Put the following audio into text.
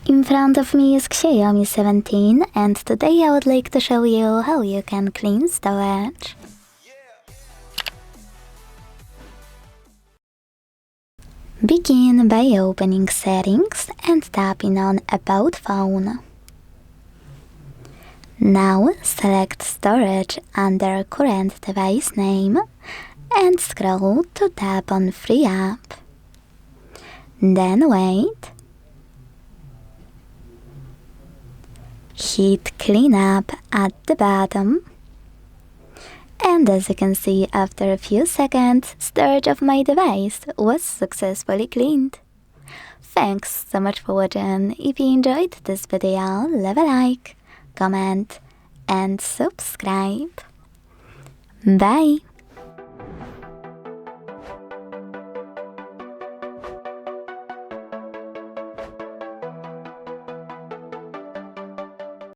In front of me is Xiaomi 17 and today I would like to show you how you can clean storage. Begin by opening Settings and tapping on About Phone. Now select Storage under Current Device Name and scroll to tap on Free Up. Then wait. Hit Clean Up at the bottom. And as you can see, after a few seconds, storage of my device was successfully cleaned. Thanks so much for watching. If you enjoyed this video, leave a like, comment and subscribe. Bye!